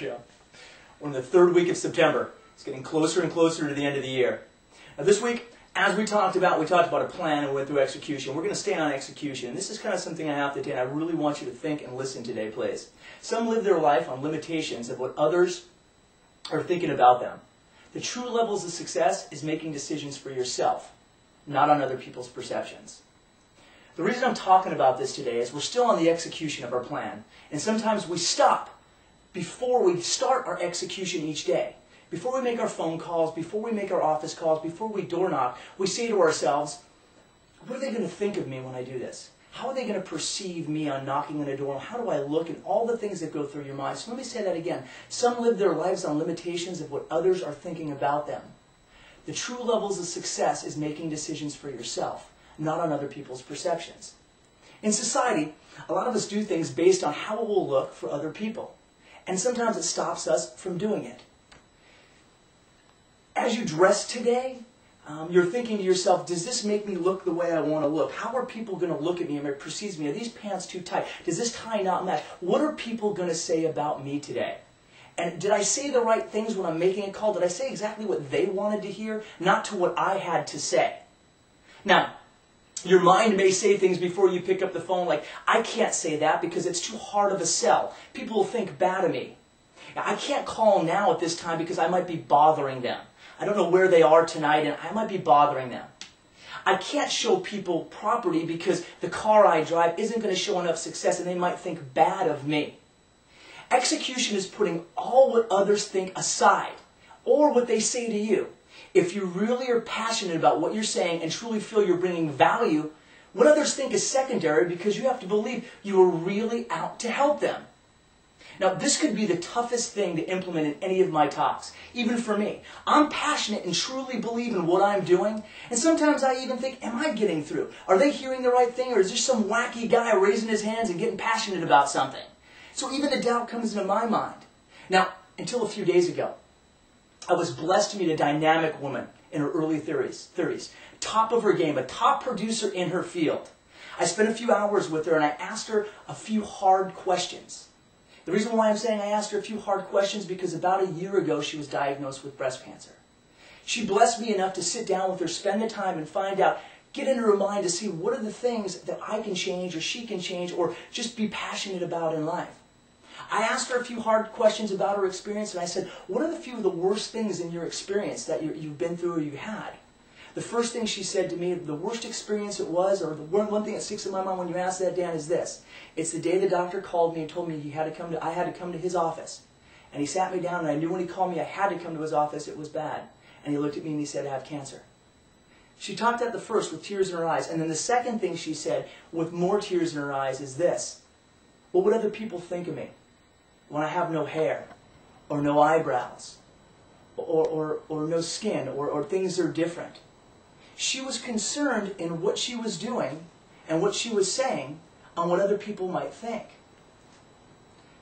Yeah. We're in the third week of September. It's getting closer and closer to the end of the year. Now this week, as we talked about a plan and we went through execution. We're going to stay on execution. And this is kind of something I have to do, and I really want you to think and listen today, please. Some live their life on limitations of what others are thinking about them. The true levels of success is making decisions for yourself, not on other people's perceptions. The reason I'm talking about this today is we're still on the execution of our plan. And sometimes we stop before we start our execution each day. Before we make our phone calls, before we make our office calls, before we door knock, we say to ourselves, what are they going to think of me when I do this? How are they going to perceive me on knocking on a door? How do I look? And all the things that go through your mind. So let me say that again. Some live their lives on limitations of what others are thinking about them. The true levels of success is making decisions for yourself, not on other people's perceptions. In society, a lot of us do things based on how it will look for other people. And sometimes it stops us from doing it. As you dress today, you're thinking to yourself, does this make me look the way I want to look? How are people going to look at me and perceive me? Are these pants too tight? Does this tie not match? What are people going to say about me today? And did I say the right things when I'm making a call? Did I say exactly what they wanted to hear, not to what I had to say? Now, your mind may say things before you pick up the phone like, I can't say that because it's too hard of a sell. People will think bad of me. I can't call now at this time because I might be bothering them. I don't know where they are tonight and I might be bothering them. I can't show people property because the car I drive isn't going to show enough success and they might think bad of me. Execution is putting all what others think aside or what they say to you. If you really are passionate about what you're saying and truly feel you're bringing value, what others think is secondary because you have to believe you are really out to help them. Now, this could be the toughest thing to implement in any of my talks, even for me. I'm passionate and truly believe in what I'm doing, and sometimes I even think, am I getting through? Are they hearing the right thing, or is there some wacky guy raising his hands and getting passionate about something? So even the doubt comes into my mind. Now, until a few days ago, I was blessed to meet a dynamic woman in her early 30s, top of her game, a top producer in her field. I spent a few hours with her and I asked her a few hard questions. The reason why I'm saying I asked her a few hard questions is because about a year ago she was diagnosed with breast cancer. She blessed me enough to sit down with her, spend the time and find out, get into her mind to see what are the things that I can change or she can change or just be passionate about in life. I asked her a few hard questions about her experience and I said, what are the few of the worst things in your experience that you've been through or you had? The first thing she said to me, the worst experience it was, or the one thing that sticks in my mind when you ask that, Dan, is this. It's the day the doctor called me and told me I had to come to his office. And he sat me down and I knew when he called me I had to come to his office, it was bad. And he looked at me and he said, I have cancer. She talked at the first with tears in her eyes. And then the second thing she said with more tears in her eyes is this. What would other people think of me when I have no hair or no eyebrows or no skin or things are different? She was concerned in what she was doing and what she was saying on what other people might think.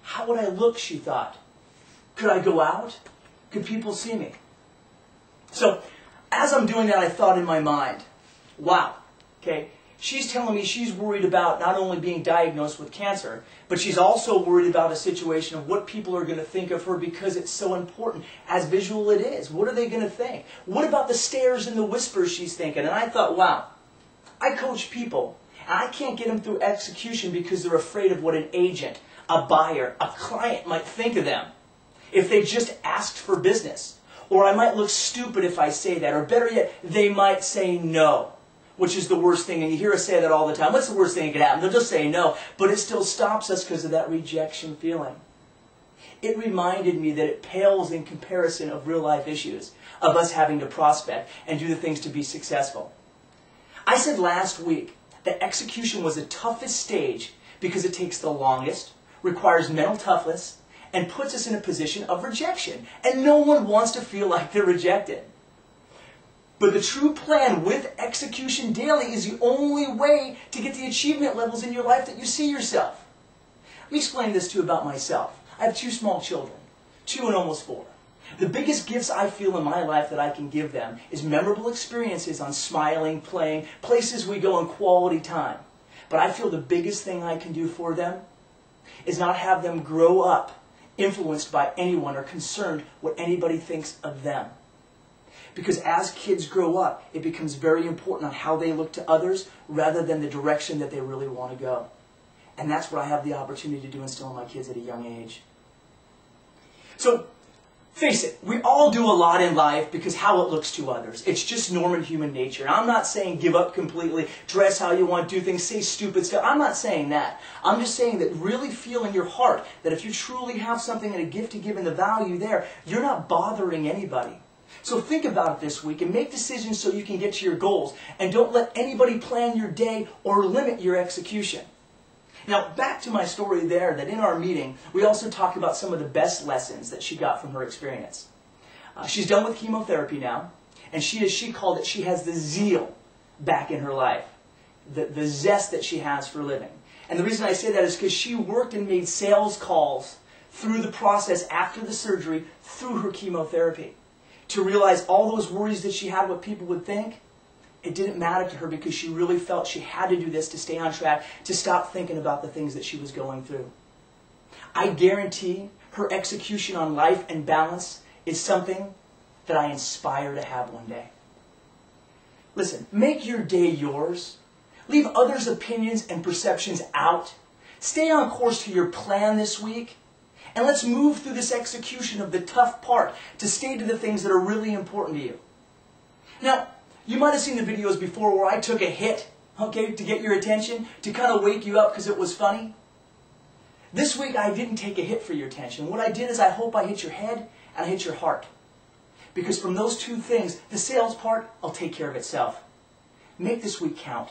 How would I look, she thought. Could I go out? Could people see me? So, as I'm doing that, I thought in my mind, wow, okay, she's telling me she's worried about not only being diagnosed with cancer, but she's also worried about a situation of what people are going to think of her because it's so important. As visual it is, what are they going to think? What about the stares and the whispers she's thinking? And I thought, wow, I coach people, and I can't get them through execution because they're afraid of what an agent, a buyer, a client might think of them if they just asked for business. Or I might look stupid if I say that, or better yet, they might say no. Which is the worst thing, and you hear us say that all the time. What's the worst thing that could happen? They'll just say no, but it still stops us because of that rejection feeling. It reminded me that it pales in comparison of real life issues, of us having to prospect and do the things to be successful. I said last week that execution was the toughest stage because it takes the longest, requires mental toughness, and puts us in a position of rejection. And no one wants to feel like they're rejected. But the true plan with execution daily is the only way to get the achievement levels in your life that you see yourself. Let me explain this to you about myself. I have 2 small children, 2 and almost 4. The biggest gifts I feel in my life that I can give them is memorable experiences on smiling, playing, places we go in quality time. But I feel the biggest thing I can do for them is not have them grow up influenced by anyone or concerned what anybody thinks of them. Because as kids grow up, it becomes very important on how they look to others rather than the direction that they really want to go. And that's what I have the opportunity to do, instill in my kids at a young age. So, face it, we all do a lot in life because how it looks to others. It's just normal human nature. And I'm not saying give up completely, dress how you want, do things, say stupid stuff. I'm not saying that. I'm just saying that really feel in your heart that if you truly have something and a gift to give and the value there, you're not bothering anybody. So think about it this week and make decisions so you can get to your goals. And don't let anybody plan your day or limit your execution. Now, back to my story there, that in our meeting, we also talked about some of the best lessons that she got from her experience. She's done with chemotherapy now, and she, as she called it, she has the zeal back in her life. The zest that she has for living. And the reason I say that is because she worked and made sales calls through the process after the surgery, through her chemotherapy, to realize all those worries that she had, what people would think. It didn't matter to her because she really felt she had to do this to stay on track, to stop thinking about the things that she was going through. I guarantee her execution on life and balance is something that I inspire to have one day. Listen, make your day yours. Leave others' opinions and perceptions out. Stay on course to your plan this week. And let's move through this execution of the tough part to stay to the things that are really important to you. Now, you might have seen the videos before where I took a hit, okay, to get your attention, to kind of wake you up because it was funny. This week I didn't take a hit for your attention. What I did is I hope I hit your head and I hit your heart. Because from those two things, the sales part will take care of itself. Make this week count.